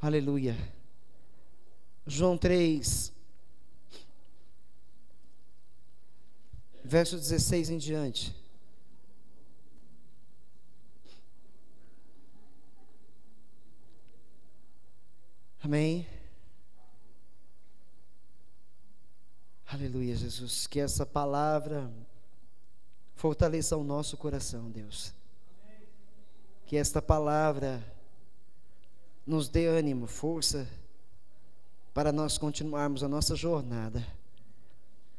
Aleluia. João 3, verso 16 em diante. Amém. Aleluia, Jesus. Que essa palavra fortaleça o nosso coração, Deus. Que esta palavra nos dê ânimo, força, para nós continuarmos a nossa jornada.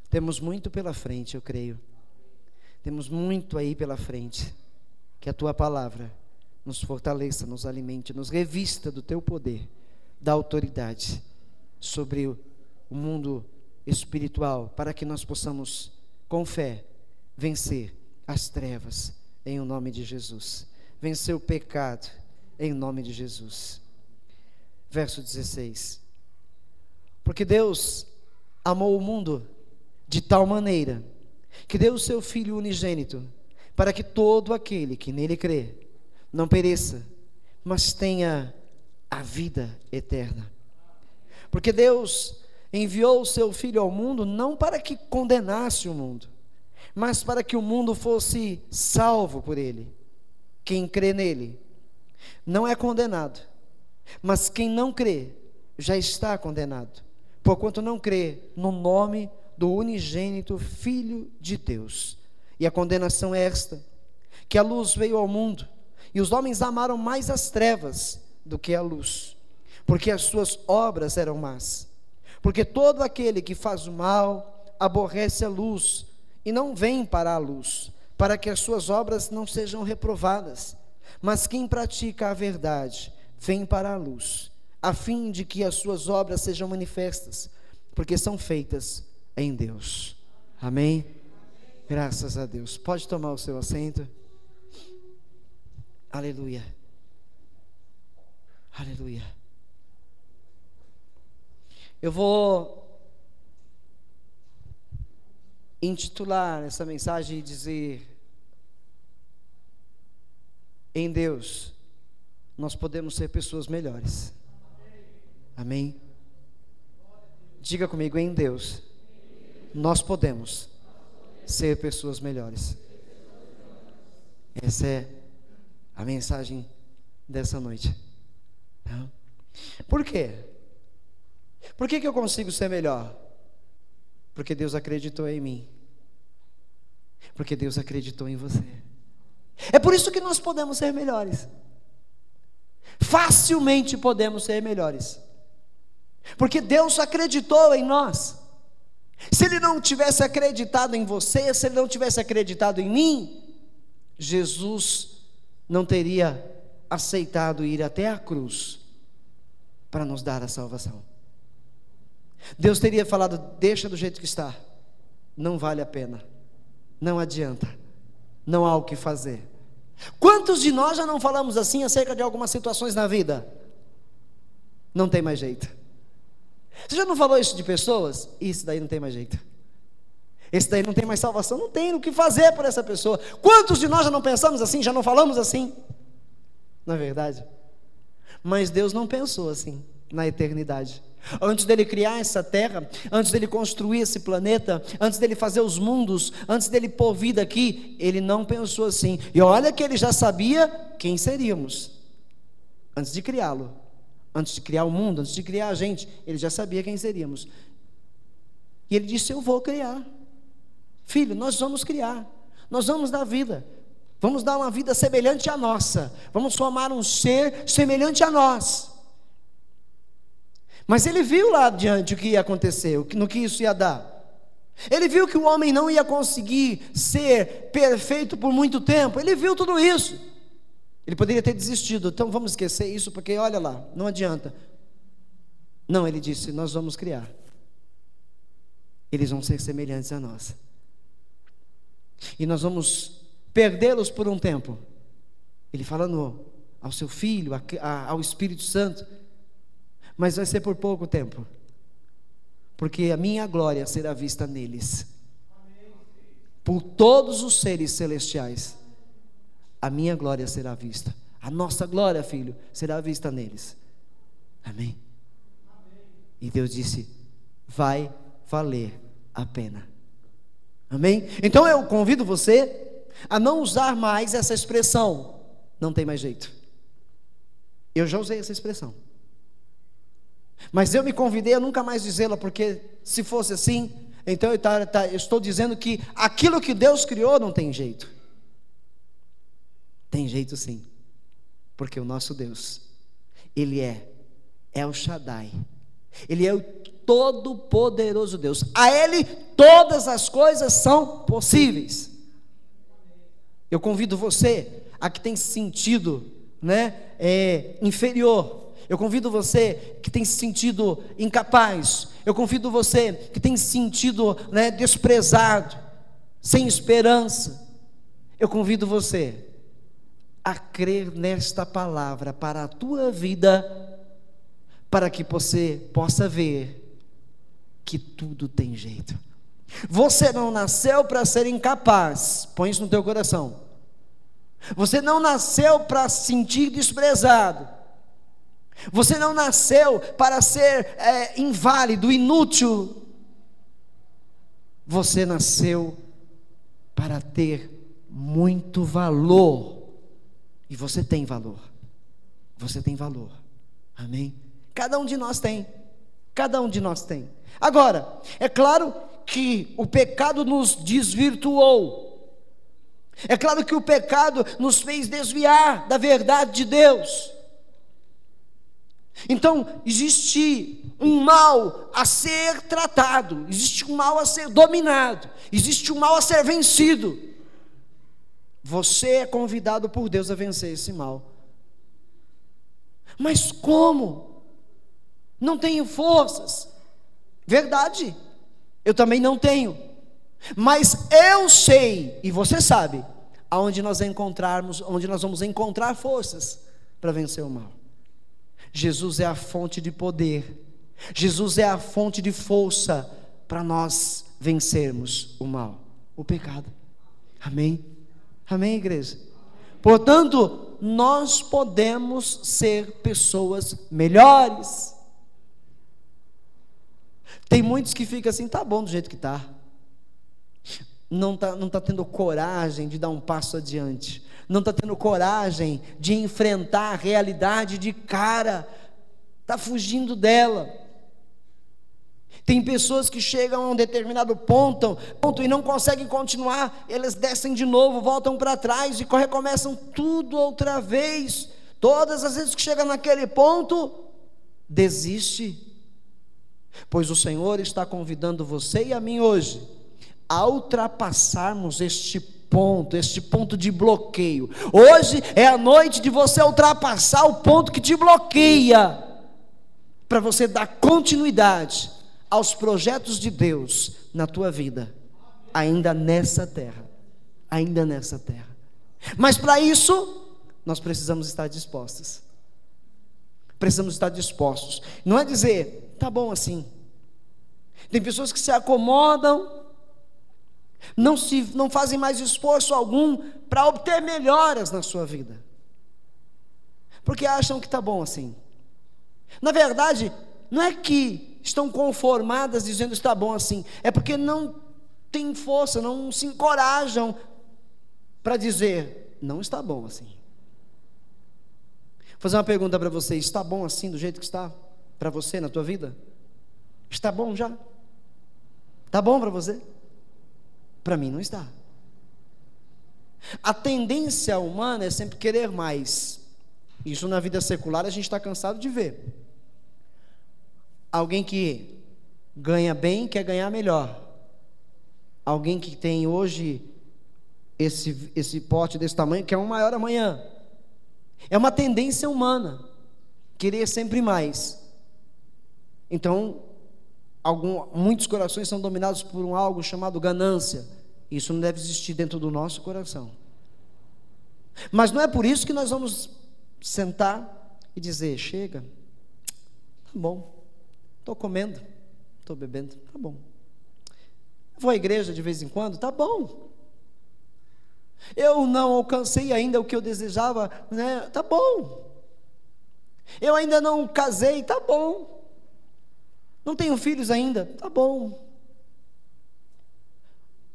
Temos muito pela frente, eu creio. Temos muito aí pela frente. Que a tua palavra nos fortaleça, nos alimente, nos revista do teu poder, da autoridade sobre o mundo espiritual, para que nós possamos, com fé, vencer as trevas, em o nome de Jesus. Vencer o pecado, em nome de Jesus. Verso 16. Porque Deus amou o mundo de tal maneira, que deu o seu Filho unigênito, para que todo aquele que nele crê, não pereça, mas tenha a vida eterna. Porque Deus enviou o seu Filho ao mundo, não para que condenasse o mundo, mas para que o mundo fosse salvo por ele. Quem crê nele não é condenado, mas quem não crê já está condenado, porquanto não crê no nome do unigênito Filho de Deus. E a condenação é esta: que a luz veio ao mundo, e os homens amaram mais as trevas do que a luz, porque as suas obras eram más. Porque todo aquele que faz o mal aborrece a luz, e não vem para a luz, para que as suas obras não sejam reprovadas. Mas quem pratica a verdade vem para a luz, a fim de que as suas obras sejam manifestas, porque são feitas em Deus. Amém? Graças a Deus. Pode tomar o seu assento. Aleluia. Aleluia. Eu vou intitular essa mensagem e dizer: em Deus nós podemos ser pessoas melhores. Amém? Diga comigo: em Deus nós podemos ser pessoas melhores. Essa é a mensagem dessa noite. Por quê? Por que eu consigo ser melhor? Porque Deus acreditou em mim. Porque Deus acreditou em você. É por isso que nós podemos ser melhores. Facilmente podemos ser melhores. Porque Deus acreditou em nós. Se Ele não tivesse acreditado em você, se Ele não tivesse acreditado em mim, Jesus não teria aceitado ir até a cruz para nos dar a salvação. Deus teria falado: deixa do jeito que está, não vale a pena, não adianta, não há o que fazer. Quantos de nós já não falamos assim acerca de algumas situações na vida? Não tem mais jeito. Você já não falou isso de pessoas? Isso daí não tem mais jeito, esse daí não tem mais salvação, não tem o que fazer por essa pessoa. Quantos de nós já não pensamos assim, já não falamos assim? Não é verdade? Mas Deus não pensou assim na eternidade. Antes dele criar essa terra, antes dele construir esse planeta, antes dele fazer os mundos, antes dele pôr vida aqui, ele não pensou assim. E olha que ele já sabia quem seríamos antes de criá-lo, antes de criar o mundo, antes de criar a gente, ele já sabia quem seríamos. E ele disse: eu vou criar. Filho, nós vamos criar, nós vamos dar vida, vamos dar uma vida semelhante à nossa, vamos formar um ser semelhante a nós. Mas ele viu lá adiante o que ia acontecer, no que isso ia dar. Ele viu que o homem não ia conseguir ser perfeito por muito tempo. Ele viu tudo isso. Ele poderia ter desistido: então vamos esquecer isso, porque olha lá, não adianta. Não, ele disse: nós vamos criar. Eles vão ser semelhantes a nós, e nós vamos perdê-los por um tempo. Ele falando ao seu Filho, ao Espírito Santo: mas vai ser por pouco tempo, porque a minha glória será vista neles. Por todos os seres celestiais, a minha glória será vista. A nossa glória, filho, será vista neles. Amém? E Deus disse: vai valer a pena. Amém? Então eu convido você a não usar mais essa expressão, não tem mais jeito. Eu já usei essa expressão, mas eu me convidei a nunca mais dizê-la, porque se fosse assim, então eu estou dizendo que aquilo que Deus criou não tem jeito. Tem jeito sim, porque o nosso Deus, Ele é El Shaddai, Ele é o todo-poderoso Deus. A Ele todas as coisas são possíveis. Eu convido você a que tem se sentido, inferior. Eu convido você que tem se sentido incapaz. Eu convido você que tem se sentido, desprezado, sem esperança. Eu convido você a crer nesta palavra para a tua vida, para que você possa ver que tudo tem jeito. Você não nasceu para ser incapaz, põe isso no teu coração. Você não nasceu para se sentir desprezado. Você não nasceu para ser inválido, inútil. Você nasceu para ter muito valor. E você tem valor. Você tem valor. Amém? Cada um de nós tem. Cada um de nós tem. Agora, é claro que o pecado nos desvirtuou. É claro que o pecado nos fez desviar da verdade de Deus. Então, existe um mal a ser tratado, existe um mal a ser dominado, existe um mal a ser vencido. Você é convidado por Deus a vencer esse mal. Mas como? Não tenho forças. Verdade, eu também não tenho. Mas eu sei, e você sabe, onde nós vamos encontrar forças para vencer o mal. Jesus é a fonte de poder. Jesus é a fonte de força para nós vencermos o mal, o pecado. Amém? Amém, igreja? Portanto, nós podemos ser pessoas melhores. Tem muitos que ficam assim, tá bom do jeito que está. Não tá tendo coragem de dar um passo adiante. Não está tendo coragem de enfrentar a realidade de cara. Está fugindo dela. Tem pessoas que chegam a um determinado ponto e não conseguem continuar. Eles descem de novo, voltam para trás e recomeçam tudo outra vez. Todas as vezes que chega naquele ponto, desiste. Pois o Senhor está convidando você e a mim hoje a ultrapassarmos este ponto de bloqueio. Hoje é a noite de você ultrapassar o ponto que te bloqueia, para você dar continuidade aos projetos de Deus na tua vida, ainda nessa terra. Mas para isso, nós precisamos estar dispostos. Não é dizer, tá bom assim. Tem pessoas que se acomodam, não fazem mais esforço algum para obter melhoras na sua vida, porque acham que está bom assim. Na verdade, não é que estão conformadas dizendo está bom assim, é porque não têm força, não se encorajam para dizer não está bom assim. Vou fazer uma pergunta para você: está bom assim do jeito que está para você na tua vida? Está bom já? Está bom para você? Para mim não está. A tendência humana é sempre querer mais. Isso na vida secular a gente está cansado de ver. Alguém que ganha bem quer ganhar melhor. Alguém que tem hoje esse pote desse tamanho quer um maior amanhã. É uma tendência humana querer sempre mais. Então muitos corações são dominados por algo chamado ganância. Isso não deve existir dentro do nosso coração. Mas não é por isso que nós vamos sentar e dizer: chega, tá bom, estou comendo, estou bebendo, tá bom. Vou à igreja de vez em quando, tá bom. Eu não alcancei ainda o que eu desejava, tá bom. Eu ainda não casei, tá bom. Não tenho filhos ainda, tá bom.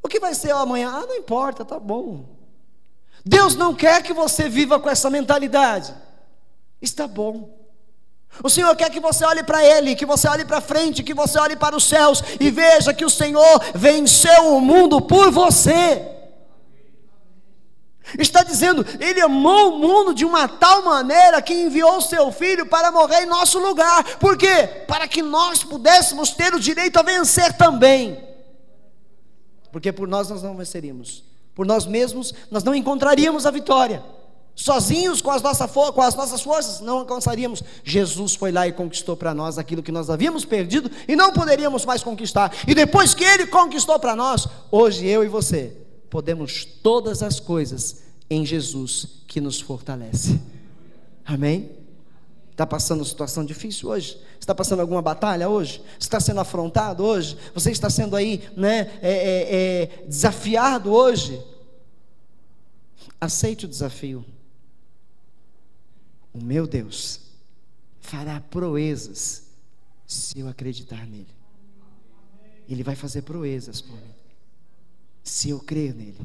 O que vai ser amanhã? Não importa, tá bom. Deus não quer que você viva com essa mentalidade. Está bom. O Senhor quer que você olhe para Ele, que você olhe para frente, que você olhe para os céus e veja que o Senhor venceu o mundo por você. Está dizendo, Ele amou o mundo de uma tal maneira que enviou o seu Filho para morrer em nosso lugar. Por quê? Para que nós pudéssemos ter o direito a vencer também. Porque por nós não venceríamos. Por nós mesmos nós não encontraríamos a vitória. Sozinhos com as nossas forças não alcançaríamos. Jesus foi lá e conquistou para nós aquilo que nós havíamos perdido e não poderíamos mais conquistar. E depois que Ele conquistou para nós, hoje eu e você podemos todas as coisas em Jesus que nos fortalece. Amém? Está passando situação difícil hoje? Está passando alguma batalha hoje? Está sendo afrontado hoje? Você está sendo aí, desafiado hoje? Aceite o desafio. O meu Deus fará proezas se eu acreditar nele. Ele vai fazer proezas por mim, se eu crer nele.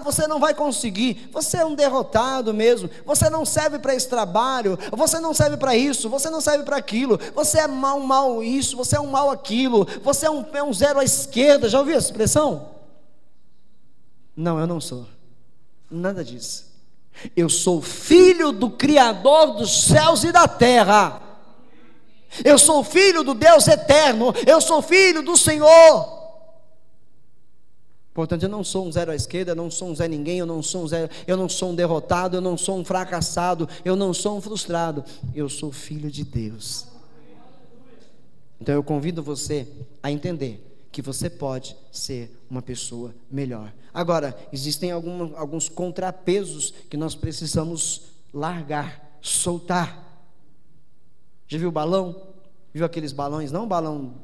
Você não vai conseguir, você é um derrotado mesmo, você não serve para esse trabalho, você não serve para isso, você não serve para aquilo, você é mal isso, você é um mal aquilo, você é um zero à esquerda. Já ouviu essa expressão? Não, eu não sou nada disso. Eu sou filho do Criador dos céus e da terra. Eu sou filho do Deus eterno. Eu sou filho do Senhor. Portanto, eu não sou um zero à esquerda, eu não sou um Zé Ninguém, eu não sou um derrotado, eu não sou um fracassado, eu não sou um frustrado. Eu sou filho de Deus. Então eu convido você a entender que você pode ser uma pessoa melhor. Agora, existem alguns contrapesos que nós precisamos largar, soltar. Já viu o balão? Viu aqueles balões? Não o balão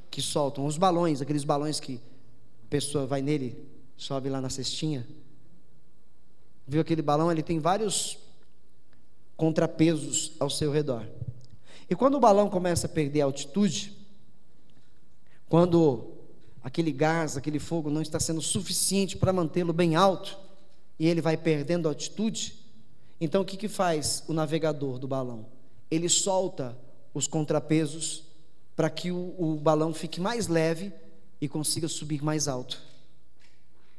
que soltam, os balões, aqueles balões que a pessoa vai nele, sobe lá na cestinha. Viu aquele balão? Ele tem vários contrapesos ao seu redor. E quando o balão começa a perder a altitude, quando aquele gás, aquele fogo não está sendo suficiente para mantê-lo bem alto, e ele vai perdendo altitude, então o que faz o navegador do balão? Ele solta os contrapesos para que o balão fique mais leve e consiga subir mais alto.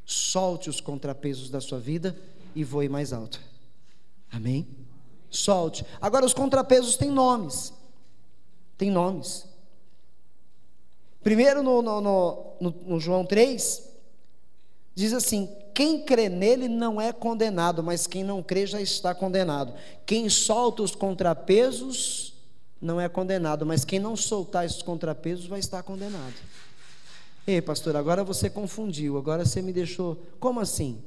Solte os contrapesos da sua vida e voe mais alto. Amém? Solte. Agora, os contrapesos têm nomes. Tem nomes. Primeiro no João 3, diz assim: quem crê nele não é condenado, mas quem não crê já está condenado. Quem solta os contrapesos não é condenado, mas quem não soltar esses contrapesos vai estar condenado. Ei, pastor, agora você confundiu, agora você me deixou. Como assim?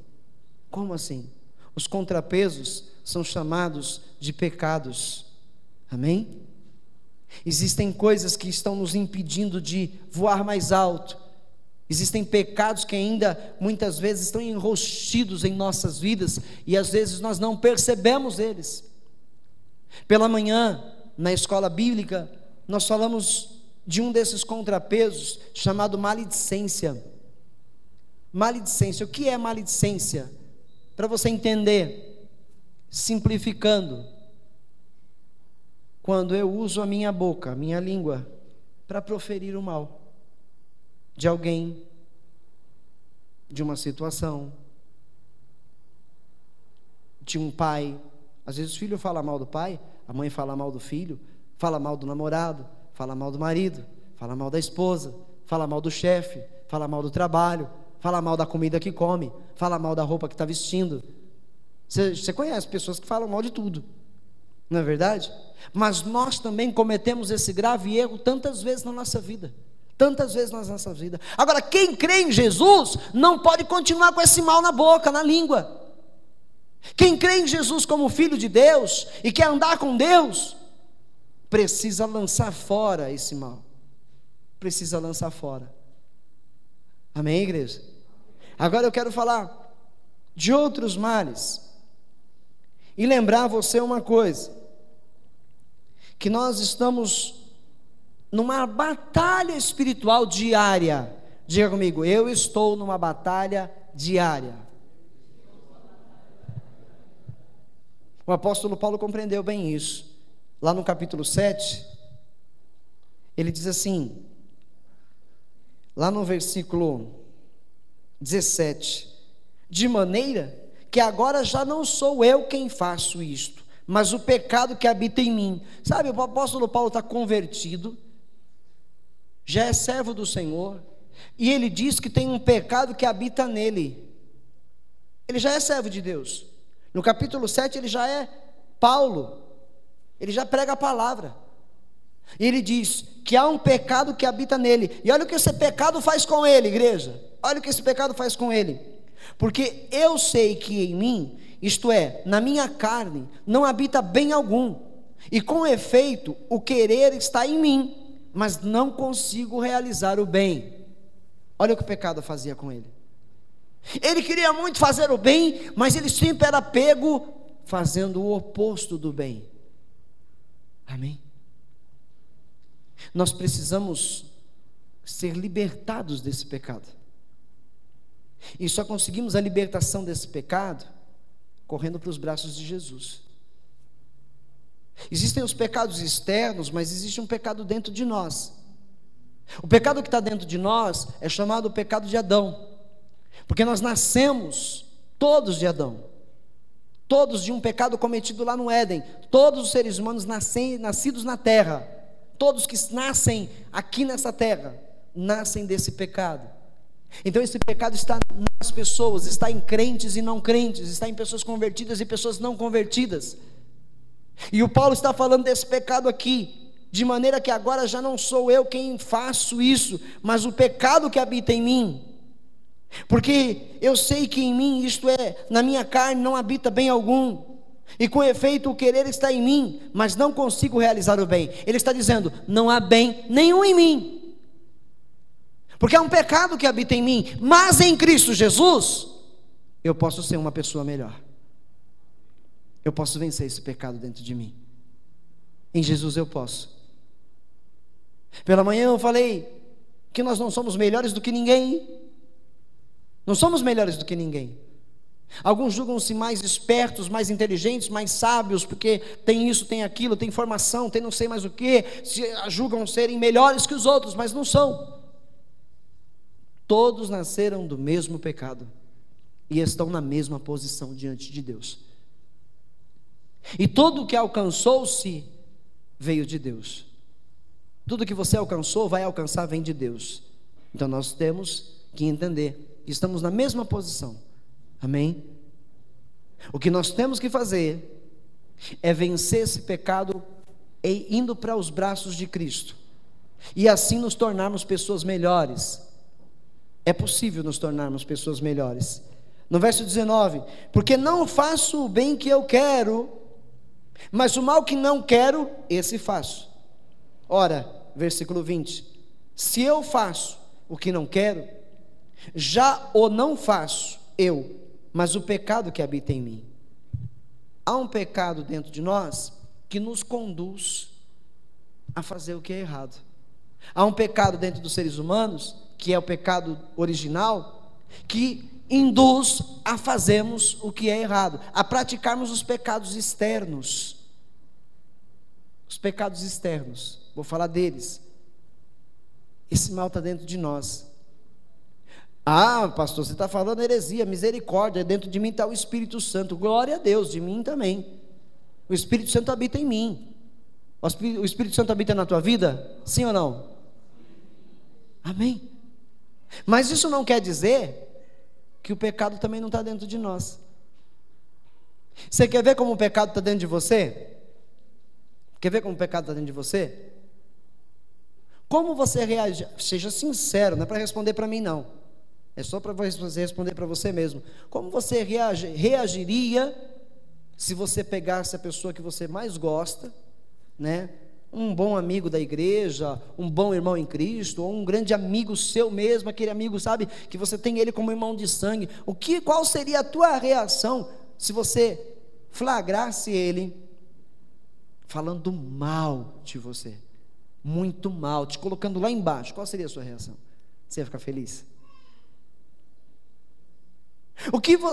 Como assim? Os contrapesos são chamados de pecados. Amém? Existem coisas que estão nos impedindo de voar mais alto. Existem pecados que ainda muitas vezes estão enrostidos em nossas vidas e às vezes nós não percebemos eles. Pela manhã, na escola bíblica, nós falamos de um desses contrapesos chamado maledicência. Maledicência, o que é maledicência? Para você entender, simplificando, quando eu uso a minha boca, a minha língua, para proferir o mal de alguém, de uma situação, de um pai. Às vezes o filho fala mal do pai, a mãe fala mal do filho, fala mal do namorado, fala mal do marido, fala mal da esposa, fala mal do chefe, fala mal do trabalho, fala mal da comida que come, fala mal da roupa que está vestindo. Você conhece pessoas que falam mal de tudo, não é verdade? Mas nós também cometemos esse grave erro tantas vezes na nossa vida. Tantas vezes na nossa vida. Agora, quem crê em Jesus não pode continuar com esse mal na boca, na língua. Quem crê em Jesus como Filho de Deus e quer andar com Deus, precisa lançar fora esse mal. Precisa lançar fora. Amém, igreja? Agora eu quero falar de outros males. e lembrar a você uma coisa, que nós estamos numa batalha espiritual diária. Diga comigo, eu estou numa batalha diária. O apóstolo Paulo compreendeu bem isso. Lá no capítulo 7, ele diz assim, lá no versículo 17, de maneira que agora já não sou eu quem faço isto, mas o pecado que habita em mim. Sabe, o apóstolo Paulo está convertido, já é servo do Senhor, e ele diz que tem um pecado que habita nele. Ele já é servo de Deus. No capítulo 7 ele já é Paulo, ele já prega a palavra, e ele diz que há um pecado que habita nele, e olha o que esse pecado faz com ele, igreja, olha o que esse pecado faz com ele, porque eu sei que em mim, isto é, na minha carne, não habita bem algum, e com efeito, o querer está em mim, mas não consigo realizar o bem. Olha o que o pecado fazia com ele. Ele queria muito fazer o bem, mas ele sempre era pego fazendo o oposto do bem. Amém? Nós precisamos ser libertados desse pecado. E só conseguimos a libertação desse pecado correndo para os braços de Jesus. Existem os pecados externos, mas existe um pecado dentro de nós. O pecado que está dentro de nós é chamado o pecado de Adão, porque nós nascemos todos de Adão, todos de um pecado cometido lá no Éden. Todos os seres humanos nascidos na terra, todos que nascem aqui nessa terra, nascem desse pecado. Então esse pecado está nas pessoas, está em crentes e não crentes, está em pessoas convertidas e pessoas não convertidas. E o Paulo está falando desse pecado aqui, de maneira que agora já não sou eu quem faço isso, mas o pecado que habita em mim. Porque eu sei que em mim, isto é, na minha carne não habita bem algum, e com efeito o querer está em mim, mas não consigo realizar o bem. Ele está dizendo, não há bem nenhum em mim, porque é um pecado que habita em mim, mas em Cristo Jesus, eu posso ser uma pessoa melhor, eu posso vencer esse pecado dentro de mim, em Jesus eu posso. Pela manhã eu falei que nós não somos melhores do que ninguém, não somos melhores do que ninguém. Alguns julgam-se mais espertos, mais inteligentes, mais sábios, porque tem isso, tem aquilo, tem informação, tem não sei mais o que, se julgam serem melhores que os outros, mas não são. Todos nasceram do mesmo pecado e estão na mesma posição diante de Deus. E tudo que alcançou-se veio de Deus. Tudo que você alcançou, vai alcançar, vem de Deus. Então nós temos que entender que estamos na mesma posição. Amém? O que nós temos que fazer é vencer esse pecado indo para os braços de Cristo, e assim nos tornarmos pessoas melhores. É possível nos tornarmos pessoas melhores. No verso 19, porque não faço o bem que eu quero, mas o mal que não quero, esse faço. Ora, versículo 20, se eu faço o que não quero, já o não faço eu, mas o pecado que habita em mim. Há um pecado dentro de nós que nos conduz a fazer o que é errado. Há um pecado dentro dos seres humanos, que é o pecado original, que induz a fazermos o que é errado, a praticarmos os pecados externos. Os pecados externos, vou falar deles. Esse mal está dentro de nós. Ah, pastor, você está falando heresia, misericórdia, dentro de mim está o Espírito Santo. Glória a Deus, de mim também. O Espírito Santo habita em mim. O Espírito Santo habita na tua vida? Sim ou não? Amém. Mas isso não quer dizer que o pecado também não está dentro de nós. Você quer ver como o pecado está dentro de você? Quer ver como o pecado está dentro de você? Como você reage? Seja sincero, não é para responder para mim não. É só para você responder para você mesmo. Como você reagiria se você pegasse a pessoa que você mais gosta, né? Um bom amigo da igreja, um bom irmão em Cristo, ou um grande amigo seu mesmo, aquele amigo, sabe, que você tem ele como irmão de sangue. Qual seria a tua reação se você flagrasse ele falando mal de você, muito mal, te colocando lá embaixo, qual seria a sua reação? Você ia ficar feliz?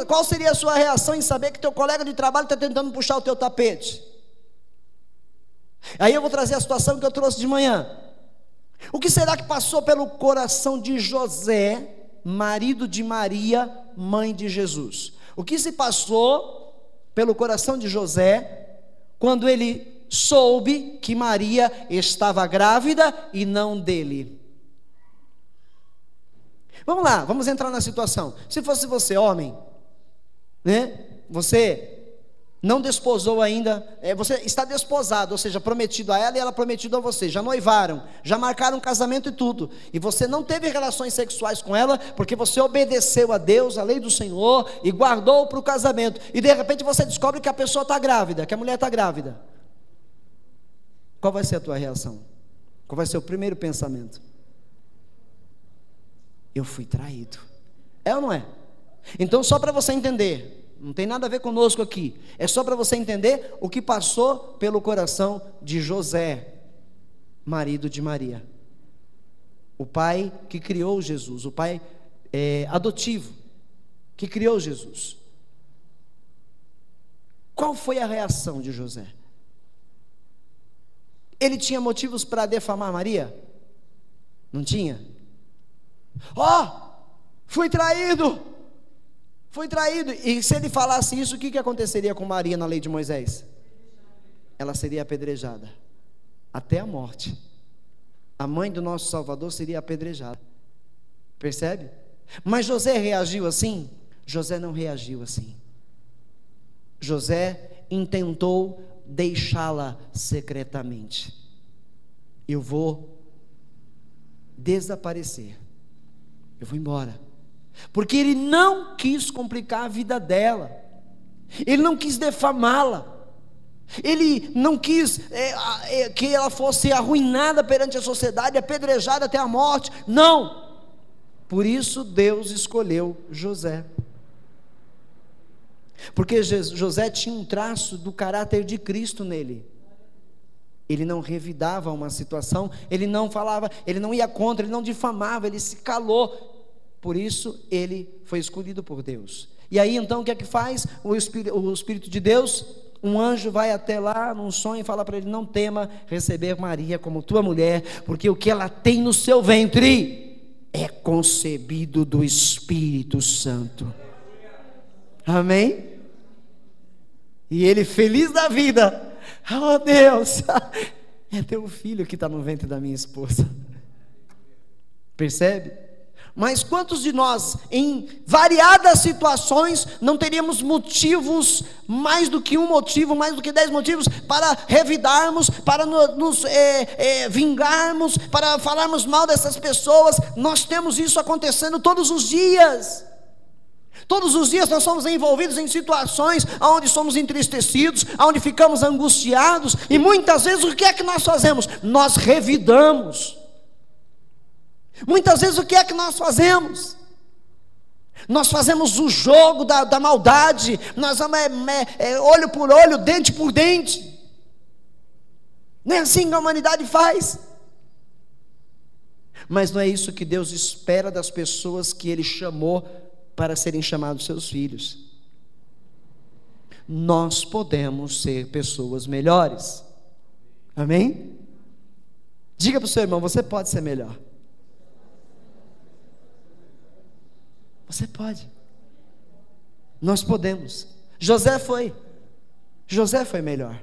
Qual seria a sua reação em saber que teu colega de trabalho está tentando puxar o teu tapete? Aí eu vou trazer a situação que eu trouxe de manhã. O que será que passou pelo coração de José, marido de Maria, mãe de Jesus? O que se passou pelo coração de José quando ele soube que Maria estava grávida e não dele? Vamos lá, vamos entrar na situação. Se fosse você, homem, né? Você não desposou ainda, você está desposado, ou seja, prometido a ela e ela prometido a você, já noivaram, já marcaram casamento e tudo, e você não teve relações sexuais com ela, porque você obedeceu a Deus, a lei do Senhor, e guardou para o casamento, e de repente você descobre que a pessoa está grávida, que a mulher está grávida. Qual vai ser a tua reação? Qual vai ser o primeiro pensamento? Eu fui traído. É ou não é? Então, só para você entender, não tem nada a ver conosco aqui, é só para você entender o que passou pelo coração de José, marido de Maria, o pai que criou Jesus, o pai adotivo que criou Jesus. Qual foi a reação de José? Ele tinha motivos para defamar Maria? Não tinha? Fui traído. Foi traído, e se ele falasse isso, o que aconteceria com Maria na lei de Moisés? Ela seria apedrejada, até a morte. A mãe do nosso Salvador seria apedrejada, percebe? Mas José reagiu assim? José não reagiu assim. José intentou deixá-la secretamente. Eu vou desaparecer, eu vou embora. Porque ele não quis complicar a vida dela, ele não quis defamá-la, ele não quis que ela fosse arruinada perante a sociedade, apedrejada até a morte. Não, por isso Deus escolheu José, porque José tinha um traço do caráter de Cristo nele. Ele não revidava uma situação, ele não falava, ele não ia contra, ele não difamava, ele se calou. Por isso ele foi escolhido por Deus. E aí então o que é que faz? O Espírito de Deus, um anjo vai até lá num sonho e fala para ele: não tema receber Maria como tua mulher, porque o que ela tem no seu ventre é concebido do Espírito Santo. Amém? E ele, feliz da vida: oh Deus, é teu filho que está no ventre da minha esposa. Percebe? Mas quantos de nós, em variadas situações, não teríamos motivos, mais do que um motivo, mais do que 10 motivos, para revidarmos, para nos vingarmos, para falarmos mal dessas pessoas? Nós temos isso acontecendo todos os dias. Todos os dias nós somos envolvidos em situações onde somos entristecidos, onde ficamos angustiados, e muitas vezes o que é que nós fazemos? Nós revidamos. Muitas vezes o que é que nós fazemos? Nós fazemos o jogo da maldade, nós vamos olho por olho, dente por dente. Não é assim que a humanidade faz. Mas não é isso que Deus espera das pessoas que Ele chamou para serem chamados seus filhos. Nós podemos ser pessoas melhores. Amém? Diga para o seu irmão: você pode ser melhor. Você pode. Nós podemos. José foi melhor.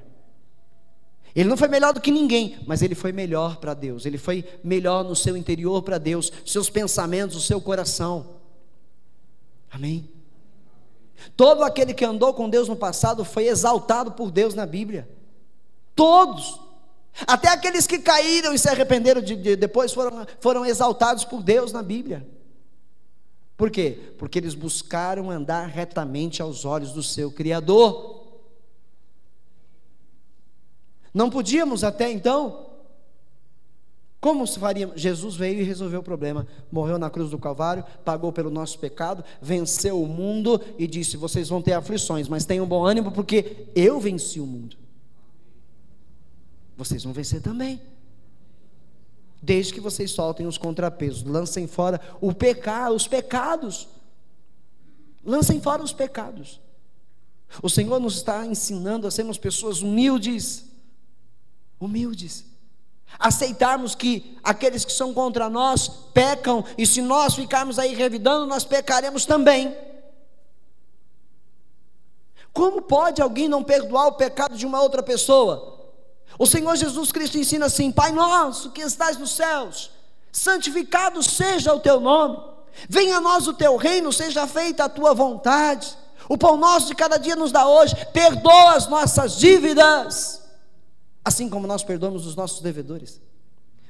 Ele não foi melhor do que ninguém, mas ele foi melhor para Deus. Ele foi melhor no seu interior para Deus, seus pensamentos, o seu coração. Amém? Todo aquele que andou com Deus no passado foi exaltado por Deus na Bíblia. Todos. Até aqueles que caíram e se arrependeram depois foram exaltados por Deus na Bíblia. Por quê? Porque eles buscaram andar retamente aos olhos do seu Criador. Não podíamos até então Como se faria? Jesus veio e resolveu o problema, morreu na cruz do Calvário, pagou pelo nosso pecado, venceu o mundo e disse: vocês vão ter aflições, mas tenham bom ânimo, porque eu venci o mundo. Vocês vão vencer também, desde que vocês soltem os contrapesos, lancem fora os pecados, lancem fora os pecados. O Senhor nos está ensinando a sermos pessoas humildes, aceitarmos que aqueles que são contra nós pecam, e se nós ficarmos aí revidando, nós pecaremos também. Como pode alguém não perdoar o pecado de uma outra pessoa? O Senhor Jesus Cristo ensina assim: Pai nosso que estás nos céus, santificado seja o teu nome, venha a nós o teu reino, seja feita a tua vontade. O pão nosso de cada dia nos dá hoje, perdoa as nossas dívidas, assim como nós perdoamos os nossos devedores.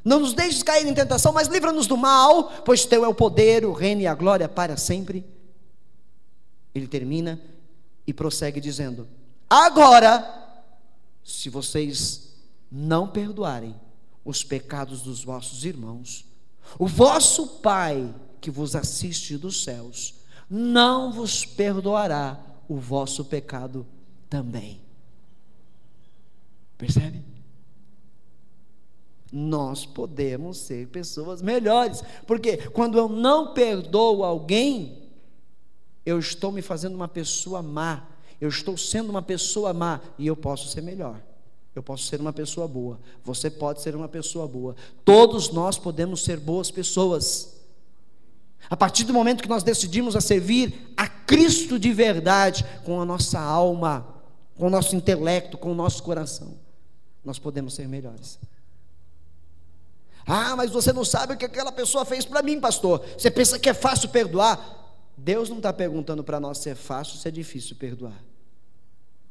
Não nos deixes cair em tentação, mas livra-nos do mal, pois teu é o poder, o reino e a glória para sempre. Ele termina e prossegue dizendo: agora, se vocês não perdoarem os pecados dos vossos irmãos, o vosso Pai que vos assiste dos céus não vos perdoará o vosso pecado também. Percebe? Nós podemos ser pessoas melhores, porque quando eu não perdoo alguém, eu estou me fazendo uma pessoa má, eu estou sendo uma pessoa má, e eu posso ser melhor, eu posso ser uma pessoa boa, você pode ser uma pessoa boa, todos nós podemos ser boas pessoas, a partir do momento que nós decidimos a servir a Cristo de verdade, com a nossa alma, com o nosso intelecto, com o nosso coração, nós podemos ser melhores. Ah, mas você não sabe o que aquela pessoa fez para mim, pastor. Você pensa que é fácil perdoar? Deus não está perguntando para nós se é fácil ou se é difícil perdoar.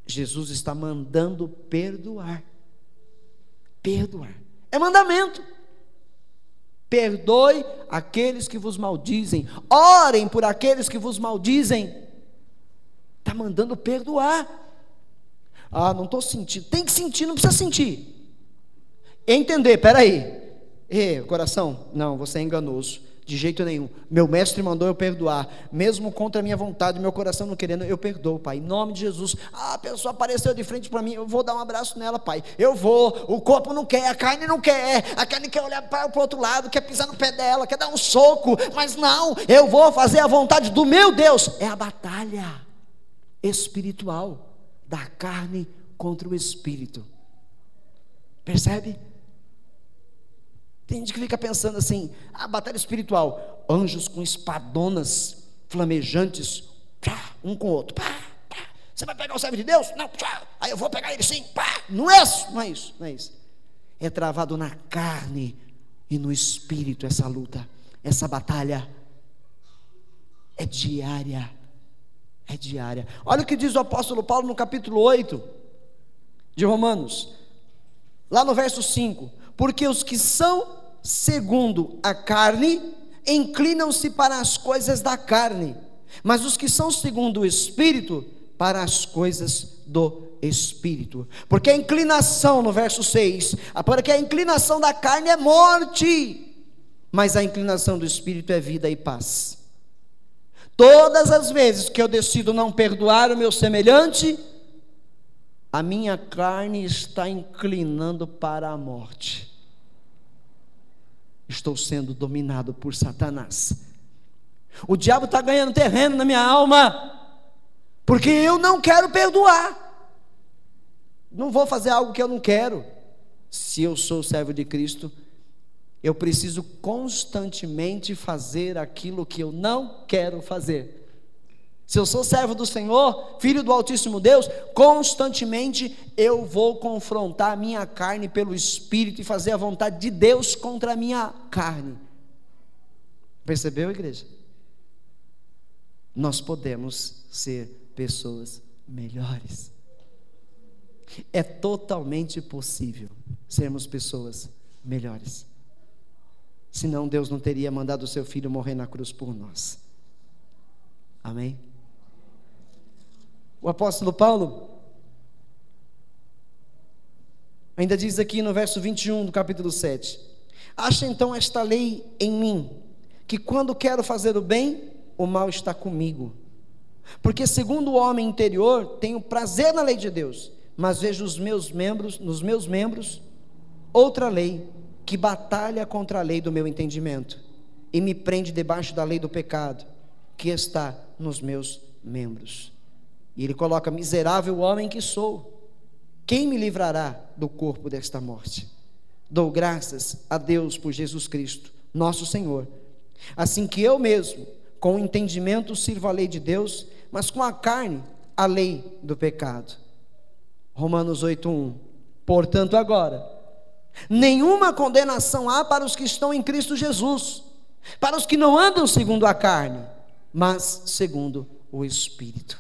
Jesus está mandando perdoar. Perdoar é mandamento. Perdoe aqueles que vos maldizem, orem por aqueles que vos maldizem. Está mandando perdoar. Ah, não estou sentindo. Tem que sentir, não precisa sentir. Entender, peraí. Coração, não, você é enganoso, de jeito nenhum. Meu mestre mandou eu perdoar, mesmo contra a minha vontade, meu coração não querendo, eu perdoo, Pai, em nome de Jesus. Ah, a pessoa apareceu de frente para mim, eu vou dar um abraço nela, Pai, eu vou. O corpo não quer, a carne não quer, a carne quer olhar para o outro lado, quer pisar no pé dela, quer dar um soco, mas não, eu vou fazer a vontade do meu Deus. É a batalha espiritual da carne contra o espírito. Percebe? Tem gente que fica pensando assim: a batalha espiritual, anjos com espadonas flamejantes, um com o outro, você vai pegar o servo de Deus? Não, aí eu vou pegar ele sim, não é isso, é travado na carne e no espírito. Essa luta, essa batalha é diária, olha o que diz o apóstolo Paulo no capítulo 8 de Romanos, lá no verso 5, porque os que são segundo a carne inclinam-se para as coisas da carne, mas os que são segundo o Espírito, para as coisas do Espírito. Porque a inclinação, no verso 6, porque a inclinação da carne é morte, mas a inclinação do Espírito é vida e paz. Todas as vezes que eu decido não perdoar o meu semelhante, a minha carne está inclinando para a morte. Estou sendo dominado por Satanás. O diabo está ganhando terreno na minha alma, porque eu não quero perdoar. Não vou fazer algo que eu não quero. Se eu sou servo de Cristo, eu preciso constantemente fazer aquilo que eu não quero fazer. Se eu sou servo do Senhor, filho do Altíssimo Deus, constantemente eu vou confrontar a minha carne pelo Espírito e fazer a vontade de Deus contra a minha carne. Percebeu, igreja? Nós podemos ser pessoas melhores. É totalmente possível sermos pessoas melhores. Senão Deus não teria mandado o seu Filho morrer na cruz por nós. Amém? O apóstolo Paulo ainda diz aqui no verso 21 do capítulo 7: Acha então esta lei em mim, que quando quero fazer o bem, o mal está comigo. Porque segundo o homem interior, tenho prazer na lei de Deus, mas vejo nos meus membros, outra lei, que batalha contra a lei do meu entendimento, e me prende debaixo da lei do pecado, que está nos meus membros. E ele coloca: miserável homem que sou, quem me livrará do corpo desta morte? Dou graças a Deus por Jesus Cristo, nosso Senhor. Assim que eu mesmo, com o entendimento, sirvo a lei de Deus, mas com a carne, a lei do pecado. Romanos 8:1. Portanto, agora, nenhuma condenação há para os que estão em Cristo Jesus, para os que não andam segundo a carne, mas segundo o Espírito.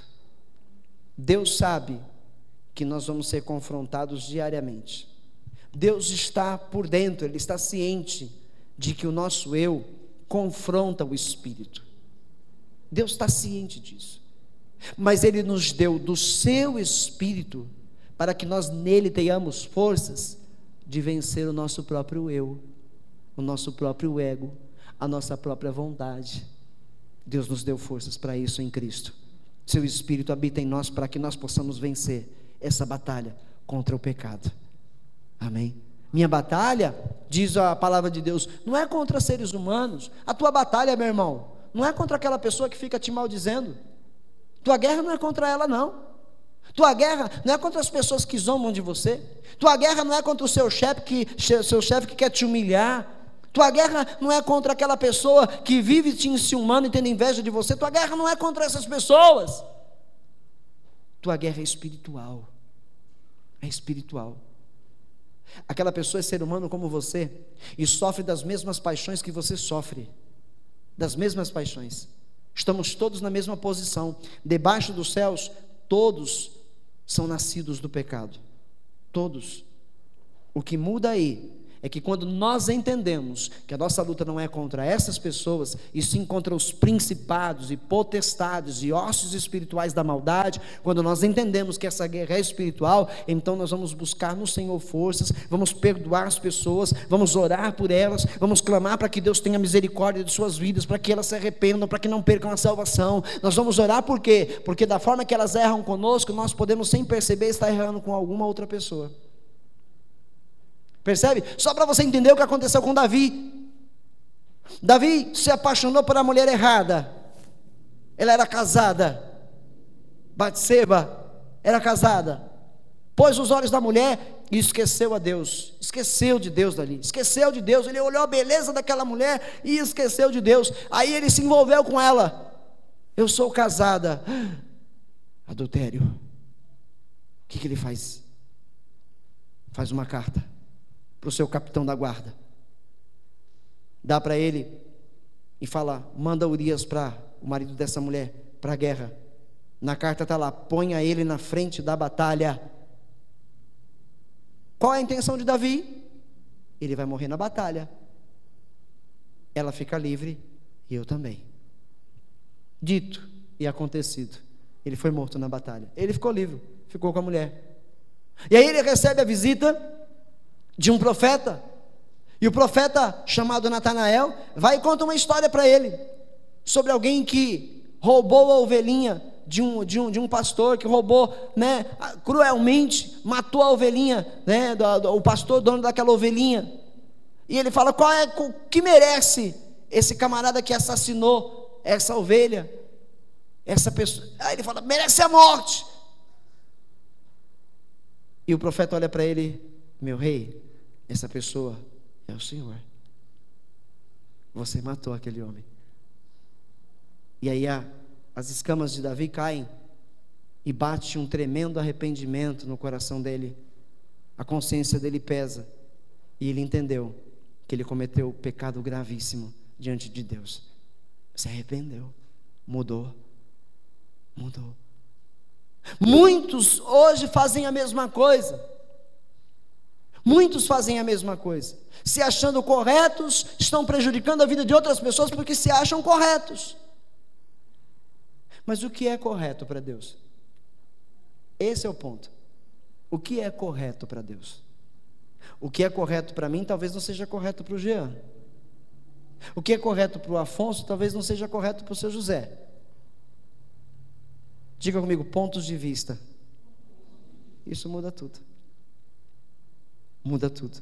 Deus sabe que nós vamos ser confrontados diariamente. Deus está por dentro, Ele está ciente de que o nosso eu confronta o Espírito. Deus está ciente disso, mas Ele nos deu do seu Espírito, para que nós nele tenhamos forças de vencer o nosso próprio eu, o nosso próprio ego, a nossa própria vontade. Deus nos deu forças para isso em Cristo. Seu Espírito habita em nós para que nós possamos vencer essa batalha contra o pecado. Amém? Minha batalha, diz a palavra de Deus, não é contra seres humanos. A tua batalha, meu irmão, não é contra aquela pessoa que fica te maldizendo. Tua guerra não é contra ela, não. Tua guerra não é contra as pessoas que zombam de você. Tua guerra não é contra o seu chefe que quer te humilhar. Tua guerra não é contra aquela pessoa que vive te enciumando e tendo inveja de você. Tua guerra não é contra essas pessoas. Tua guerra é espiritual. É espiritual. Aquela pessoa é ser humano como você e sofre das mesmas paixões que você sofre. Das mesmas paixões. Estamos todos na mesma posição. Debaixo dos céus, todos são nascidos do pecado. Todos. O que muda aí é que quando nós entendemos que a nossa luta não é contra essas pessoas, e sim contra os principados e potestades e ossos espirituais da maldade, quando nós entendemos que essa guerra é espiritual, então nós vamos buscar no Senhor forças, vamos perdoar as pessoas, vamos orar por elas, vamos clamar para que Deus tenha misericórdia de suas vidas, para que elas se arrependam, para que não percam a salvação. Nós vamos orar por quê? Porque da forma que elas erram conosco, nós podemos sem perceber estar errando com alguma outra pessoa. Percebe? Só para você entender o que aconteceu com Davi. Davi se apaixonou por uma mulher errada. Ela era casada. Batseba era casada. Pôs os olhos da mulher e esqueceu a Deus. Esqueceu de Deus dali. Esqueceu de Deus. Ele olhou a beleza daquela mulher e esqueceu de Deus. Aí ele se envolveu com ela. Eu sou casada. Adultério. O que ele faz? Faz uma carta para o seu capitão da guarda, dá para ele e fala: manda Urias, para o marido dessa mulher, para a guerra. Na carta está lá: ponha ele na frente da batalha. Qual é a intenção de Davi? Ele vai morrer na batalha, ela fica livre e eu também. Dito e acontecido, ele foi morto na batalha, ele ficou livre, ficou com a mulher. E aí ele recebe a visita de um profeta, e o profeta chamado Natanael vai e conta uma história para ele, sobre alguém que roubou a ovelhinha de um pastor, que roubou, né, cruelmente, matou a ovelhinha, né, o pastor, dono daquela ovelhinha. E ele fala: o que merece esse camarada que assassinou essa ovelha, essa pessoa? Aí ele fala: merece a morte. E o profeta olha para ele: meu rei, essa pessoa é o Senhor. Você matou aquele homem. E aí as escamas de Davi caem e bate um tremendo arrependimento no coração dele. A consciência dele pesa e ele entendeu que ele cometeu um pecado gravíssimo diante de Deus. Se arrependeu, mudou. Muitos hoje fazem a mesma coisa. Muitos fazem a mesma coisa, se achando corretos, estão prejudicando a vida de outras pessoas porque se acham corretos. Mas o que é correto para Deus? Esse é o ponto. O que é correto para Deus? O que é correto para mim, talvez não seja correto para o Jean. O que é correto para o Afonso, talvez não seja correto para o seu José. Diga comigo, pontos de vista. Isso muda tudo. Muda tudo.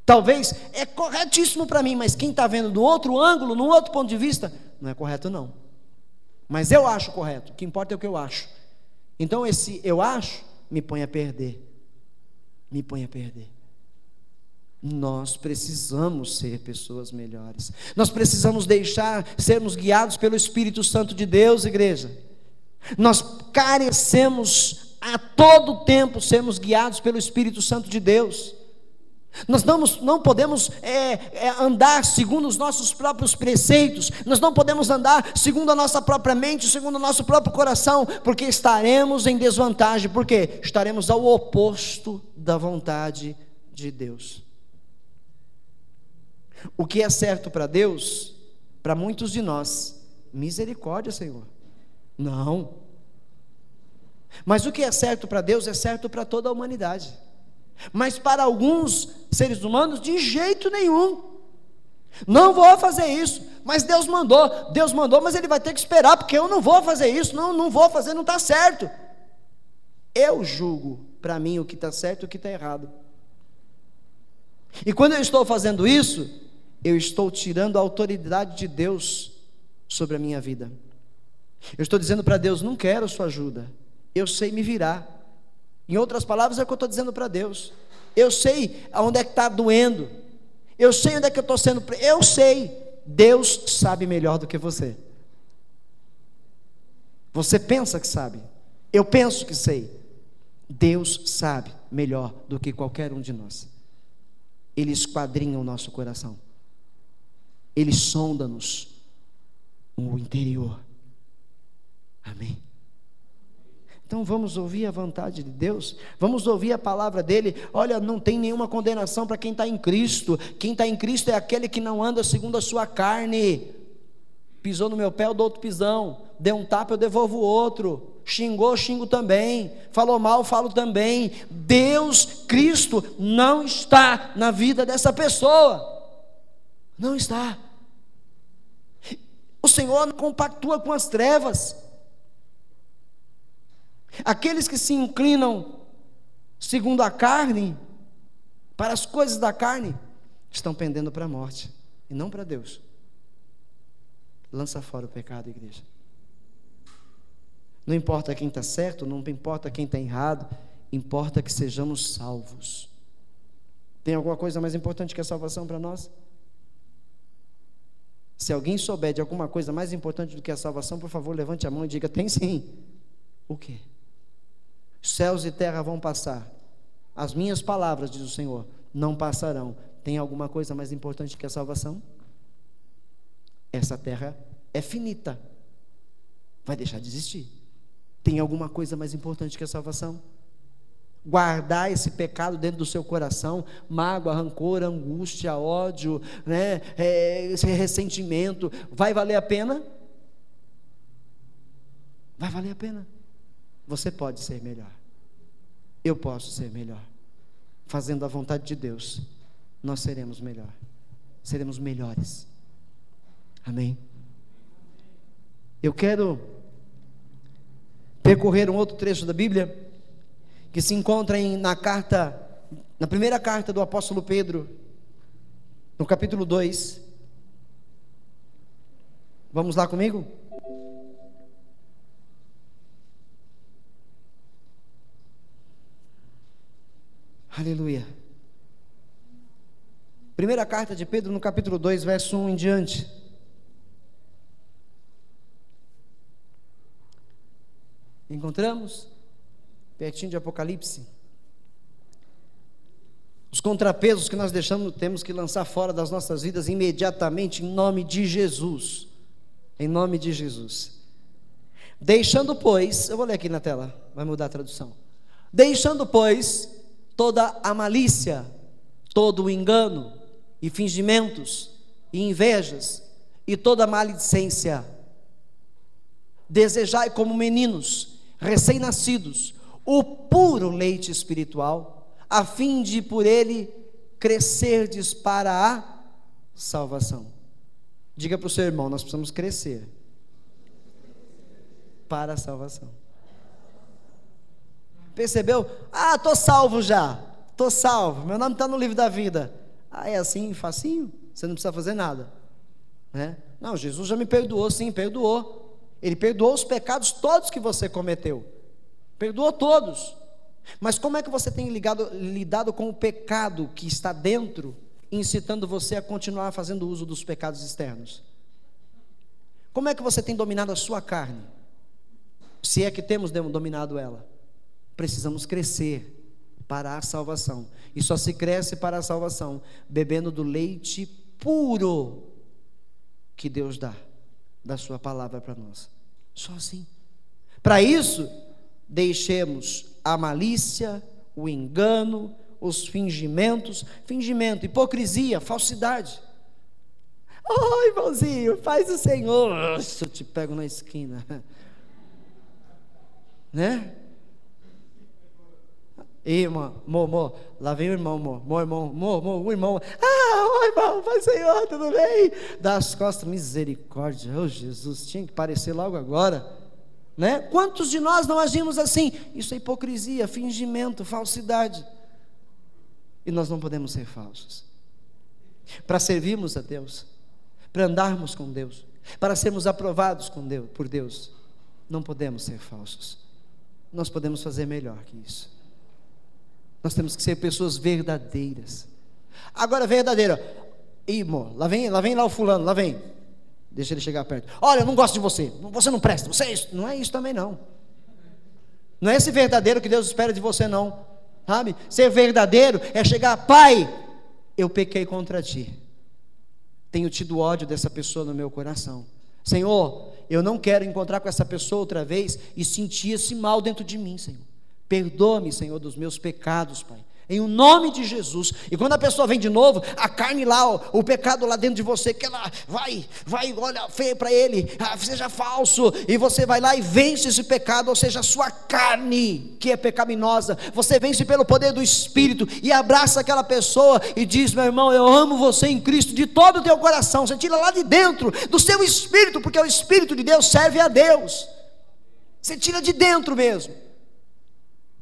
Talvez é corretíssimo para mim, mas quem está vendo do outro ângulo, num outro ponto de vista, não é correto não. Mas eu acho correto, o que importa é o que eu acho. Então esse eu acho, me põe a perder. Me põe a perder. Nós precisamos ser pessoas melhores. Nós precisamos deixar sermos guiados pelo Espírito Santo de Deus, igreja. Nós carecemos a todo tempo sermos guiados pelo Espírito Santo de Deus. Nós não podemos andar segundo os nossos próprios preceitos. Nós não podemos andar segundo a nossa própria mente, segundo o nosso próprio coração, porque estaremos em desvantagem. Por quê? Estaremos ao oposto da vontade de Deus. O que é certo para Deus, para muitos de nós, misericórdia, Senhor. Não. Mas o que é certo para Deus é certo para toda a humanidade. Mas para alguns seres humanos, de jeito nenhum. Não vou fazer isso, mas Deus mandou, mas Ele vai ter que esperar, porque eu não vou fazer isso, não vou fazer, não está certo. Eu julgo para mim o que está certo e o que está errado. E quando eu estou fazendo isso, eu estou tirando a autoridade de Deus sobre a minha vida. Eu estou dizendo para Deus, não quero sua ajuda, eu sei me virar. Em outras palavras, é o que eu estou dizendo para Deus. Eu sei onde é que está doendo. Eu sei onde é que eu estou sendo. Eu sei. Deus sabe melhor do que você. Você pensa que sabe. Eu penso que sei. Deus sabe melhor do que qualquer um de nós. Ele esquadrinha o nosso coração. Ele sonda-nos o interior. Amém. Então vamos ouvir a vontade de Deus, vamos ouvir a palavra dele. Olha, não tem nenhuma condenação para quem está em Cristo. Quem está em Cristo é aquele que não anda segundo a sua carne. Pisou no meu pé, eu dou outro pisão. Deu um tapa, eu devolvo o outro. Xingou, xingo também. Falou mal, falo também. Deus, Cristo, não está na vida dessa pessoa. Não está. O Senhor não compactua com as trevas. Aqueles que se inclinam segundo a carne, para as coisas da carne, estão pendendo para a morte, e não para Deus. Lança fora o pecado, igreja. Não importa quem está certo, não importa quem está errado, importa que sejamos salvos. Tem alguma coisa mais importante que a salvação para nós? Se alguém souber de alguma coisa mais importante do que a salvação, por favor, levante a mão e diga, tem sim. O quê? Céus e terra vão passar, as minhas palavras, diz o Senhor, não passarão. Tem alguma coisa mais importante que a salvação? Essa terra é finita, vai deixar de existir. Tem alguma coisa mais importante que a salvação? Guardar esse pecado dentro do seu coração, mágoa, rancor, angústia, ódio, esse ressentimento, vai valer a pena? Vai valer a pena. Você pode ser melhor. Eu posso ser melhor. Fazendo a vontade de Deus, nós seremos melhor. Seremos melhores. Amém? Eu quero percorrer um outro trecho da Bíblia que se encontra na primeira carta do apóstolo Pedro, no capítulo 2. Vamos lá comigo? Aleluia. Primeira carta de Pedro, no capítulo 2, verso 1 em diante. Encontramos? Pertinho de Apocalipse. Os contrapesos que nós temos que lançar fora das nossas vidas imediatamente, em nome de Jesus. Em nome de Jesus. Deixando, pois, eu vou ler aqui na tela, vai mudar a tradução. Deixando, pois, toda a malícia, todo o engano, e fingimentos, e invejas, e toda maledicência. Desejai como meninos, recém-nascidos, o puro leite espiritual, a fim de por ele crescerdes para a salvação. Diga para o seu irmão, nós precisamos crescer para a salvação. Percebeu? Ah, estou salvo já, estou salvo, meu nome está no livro da vida. Ah, é assim, facinho? Você não precisa fazer nada, né? Não, Jesus já me perdoou. Sim, perdoou. Ele perdoou os pecados todos que você cometeu, perdoou todos. Mas como é que você tem lidado com o pecado que está dentro, incitando você a continuar fazendo uso dos pecados externos? Como é que você tem dominado a sua carne? Se é que temos dominado ela. Precisamos crescer para a salvação, e só se cresce para a salvação bebendo do leite puro que Deus dá, da sua palavra para nós. Só assim. Para isso, deixemos a malícia, o engano, os fingimentos, hipocrisia, falsidade. Oh, irmãozinho, faz o Senhor. Nossa, eu te pego na esquina, né? E irmão, lá vem o irmão, o irmão, irmão, faz o Senhor, tudo bem? Dá as costas, misericórdia, oh Jesus, tinha que parecer logo agora, né? Quantos de nós não agimos assim? Isso é hipocrisia, fingimento, falsidade. E nós não podemos ser falsos. Para servirmos a Deus, para andarmos com Deus, para sermos aprovados por Deus, não podemos ser falsos. Nós podemos fazer melhor que isso. Nós temos que ser pessoas verdadeiras. Agora, verdadeira. Irmão, lá vem lá o fulano, lá vem. Deixa ele chegar perto. Olha, eu não gosto de você. Você não presta. Você é isso. Não é isso também não. Não é esse verdadeiro que Deus espera de você não. Sabe? Ser verdadeiro é chegar, Pai, eu pequei contra ti. Tenho tido ódio dessa pessoa no meu coração. Senhor, eu não quero encontrar com essa pessoa outra vez e sentir esse mal dentro de mim, Senhor. Perdoa-me, Senhor, dos meus pecados, Pai, em o nome de Jesus. E quando a pessoa vem de novo, a carne lá, o pecado lá dentro de você, que ela vai, olha feio para ele, seja falso, e você vai lá e vence esse pecado, ou seja, a sua carne, que é pecaminosa, você vence pelo poder do Espírito, e abraça aquela pessoa, e diz, meu irmão, eu amo você em Cristo, de todo o teu coração. Você tira lá de dentro, do seu espírito, porque o Espírito de Deus serve a Deus, você tira de dentro mesmo,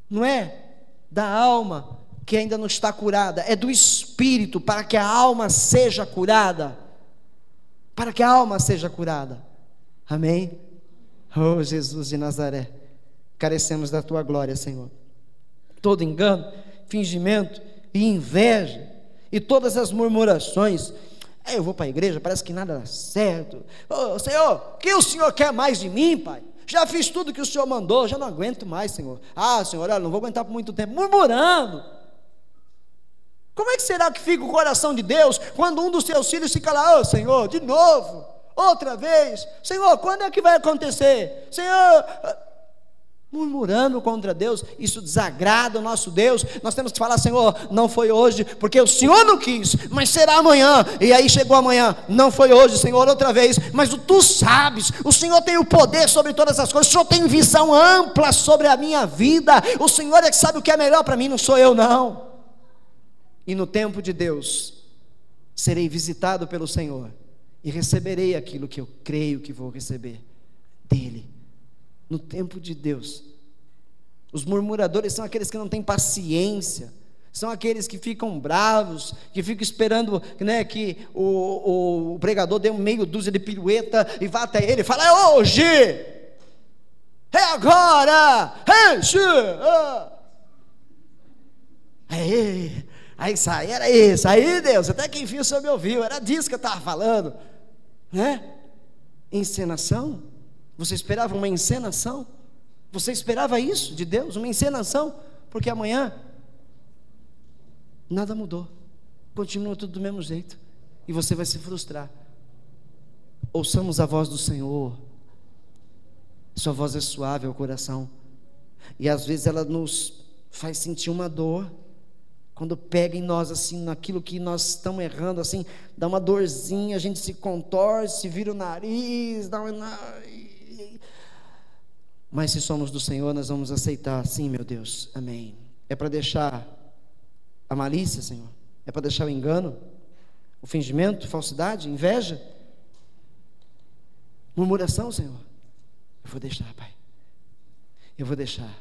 não é da alma, que ainda não está curada, é do Espírito, para que a alma seja curada, amém? Oh Jesus de Nazaré, carecemos da tua glória, Senhor. Todo engano, fingimento e inveja, e todas as murmurações, eu vou para a igreja, parece que nada dá certo, oh Senhor, o que o Senhor quer mais de mim, Pai? Já fiz tudo que o Senhor mandou, já não aguento mais, Senhor. Senhor, olha, não vou aguentar por muito tempo, murmurando. Como é que será que fica o coração de Deus quando um dos seus filhos fica lá, Senhor, de novo, outra vez, Senhor, quando é que vai acontecer? Senhor, murmurando contra Deus, isso desagrada o nosso Deus. Nós temos que falar, Senhor, não foi hoje, porque o Senhor não quis, mas será amanhã. E aí chegou amanhã, não foi hoje, Senhor, outra vez, mas tu sabes, o Senhor tem o poder sobre todas as coisas, o Senhor tem visão ampla sobre a minha vida, o Senhor é que sabe o que é melhor para mim, não sou eu não. E no tempo de Deus, serei visitado pelo Senhor, e receberei aquilo que eu creio que vou receber dEle, no tempo de Deus. Os murmuradores são aqueles que não têm paciência, são aqueles que ficam bravos, que ficam esperando, né, que o pregador dê um meio dúzia de pirueta, e vá até ele e fala, é hoje, é agora, aí sai, era isso, aí Deus, até que enfim o Senhor me ouviu, era disso que eu estava falando, né? Encenação? Você esperava uma encenação? Você esperava isso de Deus, uma encenação? Porque amanhã nada mudou, continua tudo do mesmo jeito, e você vai se frustrar. Ouçamos a voz do Senhor, sua voz é suave ao coração, e às vezes ela nos faz sentir uma dor, quando pega em nós assim, naquilo que nós estamos errando assim, dá uma dorzinha, a gente se contorce, vira o nariz, mas se somos do Senhor, nós vamos aceitar, sim, meu Deus, amém. É para deixar a malícia, Senhor, É para deixar o engano, o fingimento, falsidade, inveja, murmuração, Senhor? Eu vou deixar, Pai. Eu vou deixar.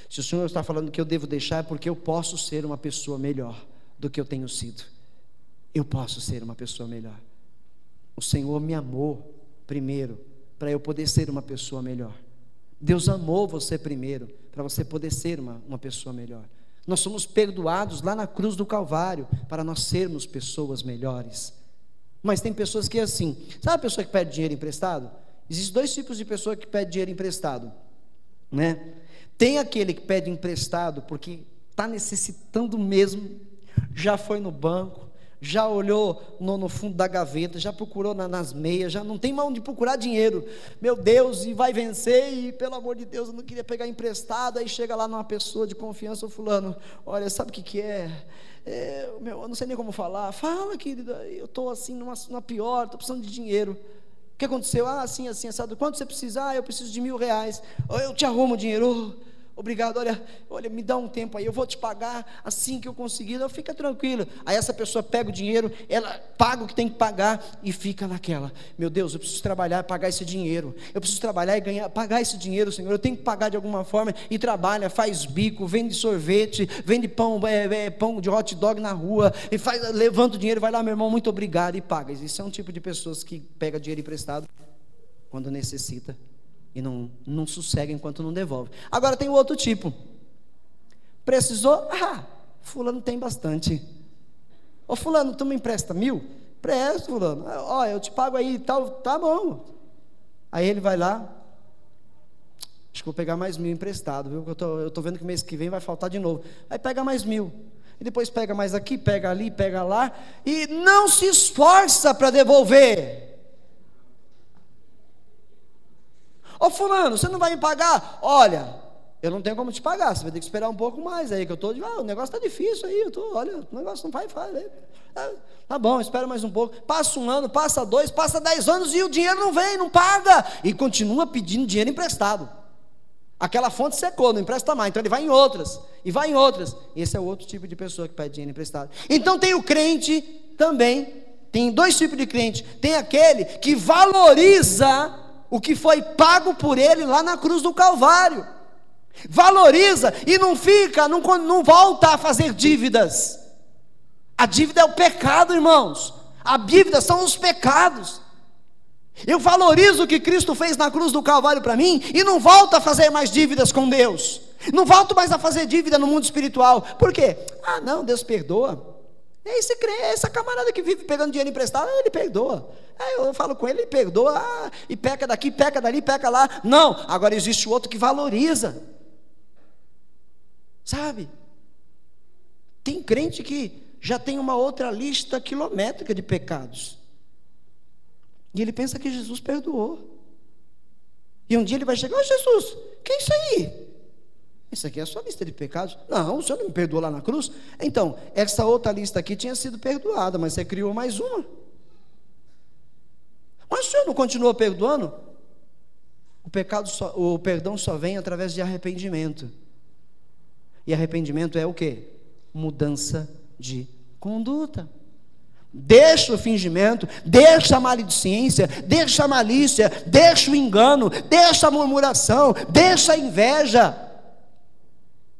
Se o Senhor está falando que eu devo deixar, é porque eu posso ser uma pessoa melhor do que eu tenho sido. Eu posso ser uma pessoa melhor. O Senhor me amou primeiro, para eu poder ser uma pessoa melhor. Deus amou você primeiro, para você poder ser uma pessoa melhor. Nós somos perdoados lá na cruz do Calvário, para nós sermos pessoas melhores. Mas tem pessoas que é assim, sabe a pessoa que pede dinheiro emprestado? Existem dois tipos de pessoa que pede dinheiro emprestado, né? Tem aquele que pede emprestado porque está necessitando mesmo, já foi no banco, já olhou no fundo da gaveta, já procurou nas meias, já não tem mais onde procurar dinheiro, meu Deus, e vai vencer, e pelo amor de Deus, eu não queria pegar emprestado. Aí chega lá numa pessoa de confiança, o fulano, olha, sabe o que é? Eu não sei nem como falar. Fala, querida, eu estou assim, numa pior, estou precisando de dinheiro. O que aconteceu? Assim, assado. Quanto você precisa? Eu preciso de R$1.000. Eu te arrumo dinheiro. Obrigado, olha, me dá um tempo aí, eu vou te pagar assim que eu conseguir. Não, fica tranquilo. Aí essa pessoa pega o dinheiro, ela paga o que tem que pagar e fica naquela, meu Deus, eu preciso trabalhar e pagar esse dinheiro, eu preciso trabalhar e pagar esse dinheiro, Senhor, eu tenho que pagar de alguma forma. E trabalha, faz bico, vende sorvete, vende pão de hot dog na rua, e levanta o dinheiro, vai lá, meu irmão, muito obrigado, e paga. Isso é um tipo de pessoas que pega dinheiro emprestado quando necessita e não sossega enquanto não devolve. Agora tem o outro tipo. Precisou? Fulano tem bastante. Ô fulano, tu me empresta 1.000? Presto, fulano. Eu te pago aí e tal, tá bom. Aí ele vai lá, acho que vou pegar mais 1.000 emprestado, viu? Eu tô vendo que mês que vem vai faltar de novo. Aí pega mais 1.000. E depois pega mais aqui, pega ali, pega lá, e não se esforça para devolver. Ô fulano, você não vai me pagar? Olha, eu não tenho como te pagar, você vai ter que esperar um pouco mais aí, que eu estou o negócio está difícil aí, olha, o negócio não faz aí. Tá bom, espera mais um pouco. Passa 1 ano, passa 2, passa 10 anos e o dinheiro não vem, não paga, e continua pedindo dinheiro emprestado. Aquela fonte secou, não empresta mais, então ele vai em outras, e vai em outras. Esse é o outro tipo de pessoa que pede dinheiro emprestado. Então tem o crente também, tem dois tipos de crente. Tem aquele que valoriza o que foi pago por ele lá na cruz do Calvário, valoriza e não volta a fazer dívidas. A dívida é o pecado, irmãos. A dívida são os pecados. Eu valorizo o que Cristo fez na cruz do Calvário para mim e não volto a fazer mais dívidas com Deus, não volto mais a fazer dívida no mundo espiritual. Por quê? Não, Deus perdoa. Essa camarada que vive pegando dinheiro emprestado, ele perdoa. Eu falo com ele perdoa, e peca daqui, peca dali, peca lá. Não, agora existe o outro que valoriza, sabe? Tem crente que já tem uma outra lista quilométrica de pecados, e ele pensa que Jesus perdoou. E um dia ele vai chegar: Jesus, que é isso aí? Isso aqui é a sua lista de pecados. Não, o Senhor não me perdoou lá na cruz. Então, essa outra lista aqui tinha sido perdoada, mas você criou mais uma. Mas o Senhor não continuou perdoando? O perdão só vem através de arrependimento. E arrependimento é o quê? Mudança de conduta. Deixa o fingimento, deixa a maledicência, deixa a malícia, deixa o engano, deixa a murmuração, deixa a inveja.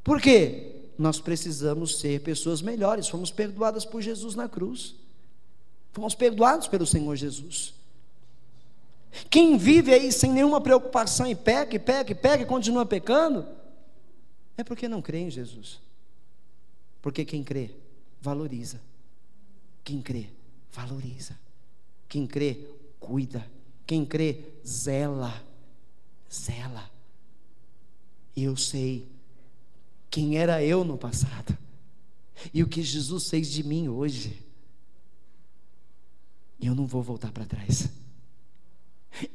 Por quê? Nós precisamos ser pessoas melhores. Fomos perdoadas por Jesus na cruz, fomos perdoados pelo Senhor Jesus. Quem vive aí sem nenhuma preocupação e peca, e continua pecando, é porque não crê em Jesus. Porque quem crê, valoriza. Quem crê, valoriza. Quem crê, cuida. Quem crê, zela. Eu sei quem era eu no passado e o que Jesus fez de mim hoje. Eu não vou voltar para trás.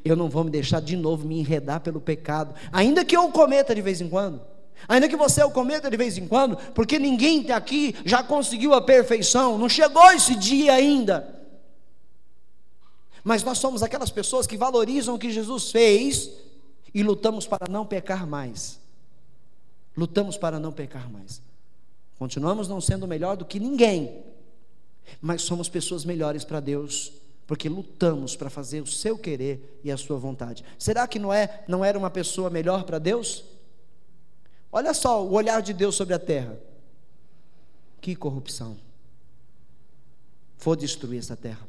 Eu não vou me deixar de novo me enredar pelo pecado, ainda que eu o cometa de vez em quando, ainda que você o cometa de vez em quando, porque ninguém aqui já conseguiu a perfeição, não chegou esse dia ainda. Mas nós somos aquelas pessoas que valorizam o que Jesus fez e lutamos para não pecar mais. Lutamos para não pecar mais. Continuamos não sendo melhor do que ninguém, mas somos pessoas melhores para Deus, porque lutamos para fazer o seu querer e a sua vontade. Será que Noé não era uma pessoa melhor para Deus? Olha só o olhar de Deus sobre a terra. Que corrupção. Vou destruir essa terra.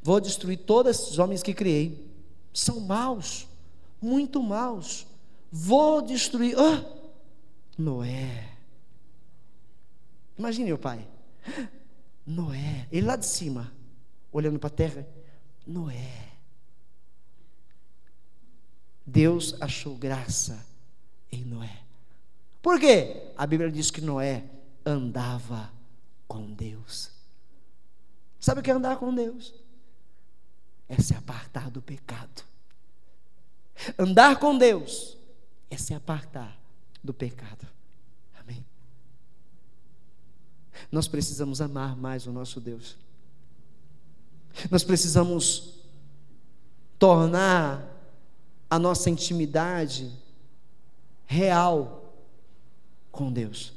Vou destruir todos esses homens que criei. São maus, muito maus. Vou destruir. Noé. Imagine o pai. Noé, ele lá de cima, olhando para a terra. Noé. Deus achou graça em Noé. Por quê? A Bíblia diz que Noé andava com Deus. Sabe o que é andar com Deus? É se apartar do pecado. Andar com Deus é se apartar do pecado. Amém? Nós precisamos amar mais o nosso Deus. Nós precisamos tornar a nossa intimidade real com Deus.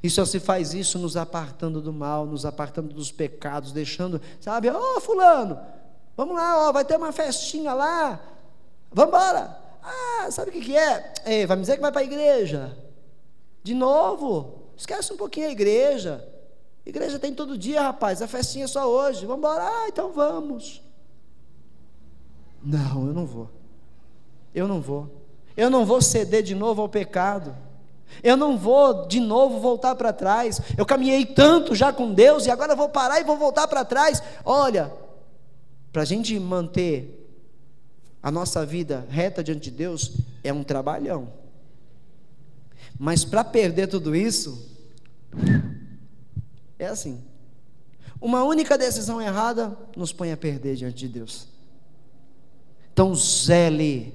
E só se faz isso nos apartando do mal, nos apartando dos pecados, deixando, sabe, fulano, vamos lá, vai ter uma festinha lá, vamos embora. Sabe o que é? Ei, vai me dizer que vai para a igreja de novo? Esquece um pouquinho a igreja. Igreja tem todo dia, rapaz, a festinha é só hoje. Vamos embora. Então vamos. Não, eu não vou. Eu não vou ceder de novo ao pecado. Eu não vou de novo voltar para trás. Eu caminhei tanto já com Deus e agora eu vou parar e vou voltar para trás. Olha, para a gente manter a nossa vida reta diante de Deus é um trabalhão. Mas para perder tudo isso, é assim. Uma única decisão errada nos põe a perder diante de Deus. Então zele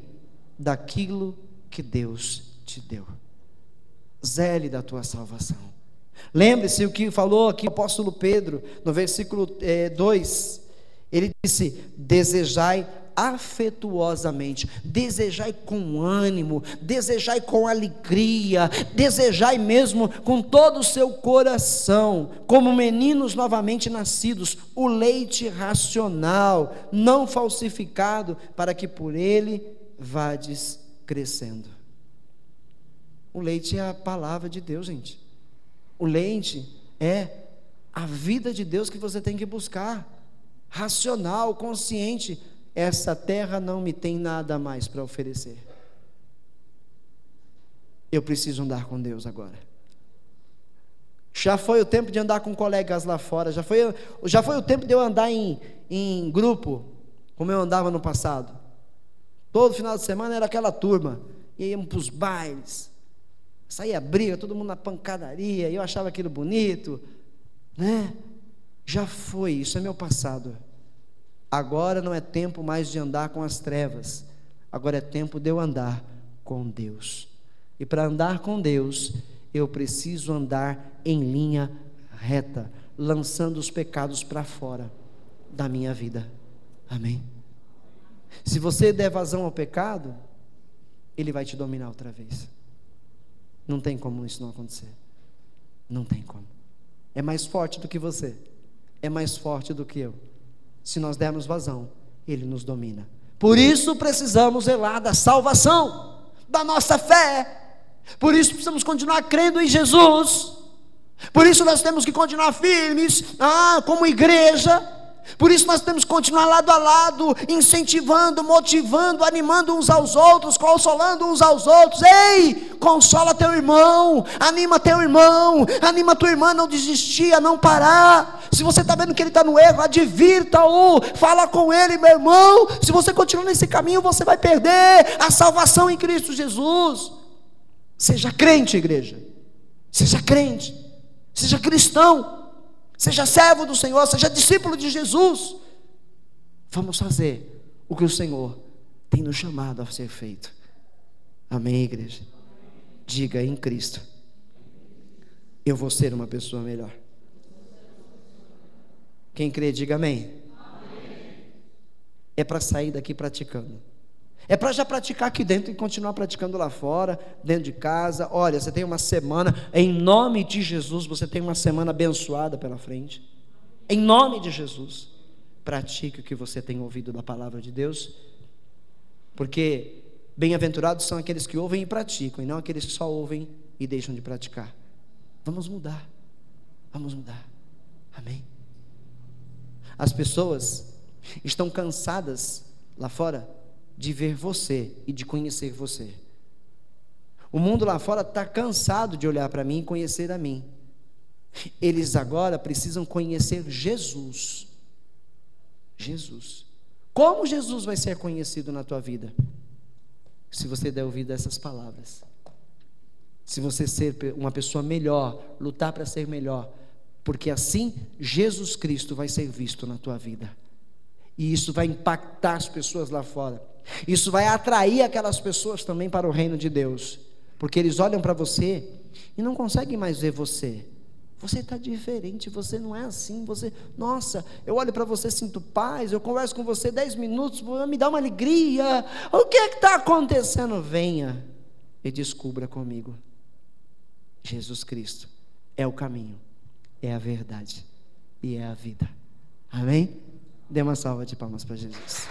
daquilo que Deus te deu. Zele da tua salvação. Lembre-se o que falou aqui o apóstolo Pedro, no versículo 2. Ele disse: desejai afetuosamente, desejai com ânimo, desejai com alegria, desejai mesmo com todo o seu coração, como meninos novamente nascidos, o leite racional, não falsificado, para que por ele vades crescendo. O leite é a palavra de Deus, gente. O leite é a vida de Deus que você tem que buscar, racional, consciente. Essa terra não me tem nada mais para oferecer. Eu preciso andar com Deus agora. Já foi o tempo de andar com colegas lá fora. Já foi o tempo de eu andar em grupo, como eu andava no passado. Todo final de semana era aquela turma. E íamos para os bailes. Saía briga, todo mundo na pancadaria. E eu achava aquilo bonito, né? Já foi, isso é meu passado. Agora não é tempo mais de andar com as trevas. Agora é tempo de eu andar com Deus. E para andar com Deus, eu preciso andar em linha reta, lançando os pecados para fora da minha vida. Amém? Se você der vazão ao pecado, ele vai te dominar outra vez. Não tem como isso não acontecer. Não tem como. É mais forte do que você. É mais forte do que eu. Se nós dermos vazão, ele nos domina. Por isso precisamos zelar da salvação, da nossa fé. Por isso precisamos continuar crendo em Jesus. Por isso nós temos que continuar firmes, como igreja. Por isso nós temos que continuar lado a lado, incentivando, motivando, animando uns aos outros, consolando uns aos outros. Ei, consola teu irmão, anima a tua irmã a não desistir, a não parar. Se você está vendo que ele está no erro, advirta-o, fala com ele, meu irmão. Se você continuar nesse caminho, você vai perder a salvação em Cristo Jesus. Seja crente, igreja, seja crente, seja cristão, seja servo do Senhor, seja discípulo de Jesus. Vamos fazer o que o Senhor tem nos chamado a ser feito. Amém, igreja? Diga: em Cristo eu vou ser uma pessoa melhor. Quem crê, diga amém. É para sair daqui praticando. É para já praticar aqui dentro e continuar praticando lá fora, dentro de casa. Olha, você tem uma semana, em nome de Jesus, você tem uma semana abençoada pela frente. Em nome de Jesus, pratique o que você tem ouvido da palavra de Deus, porque bem-aventurados são aqueles que ouvem e praticam, e não aqueles que só ouvem e deixam de praticar. Vamos mudar, vamos mudar, amém? As pessoas estão cansadas lá fora de ver você e de conhecer você. O mundo lá fora está cansado de olhar para mim e conhecer a mim. Eles agora precisam conhecer Jesus. Jesus. Como Jesus vai ser conhecido na tua vida? Se você der ouvido a essas palavras. Se você ser uma pessoa melhor, lutar para ser melhor, porque assim Jesus Cristo vai ser visto na tua vida. E isso vai impactar as pessoas lá fora. Isso vai atrair aquelas pessoas também para o reino de Deus, porque eles olham para você e não conseguem mais ver você. Você está diferente, você não é assim, nossa, eu olho para você, sinto paz, eu converso com você 10 minutos, me dá uma alegria. O que é que está acontecendo? Venha e descubra comigo. Jesus Cristo é o caminho, é a verdade e é a vida. Amém? Dê uma salva de palmas para Jesus.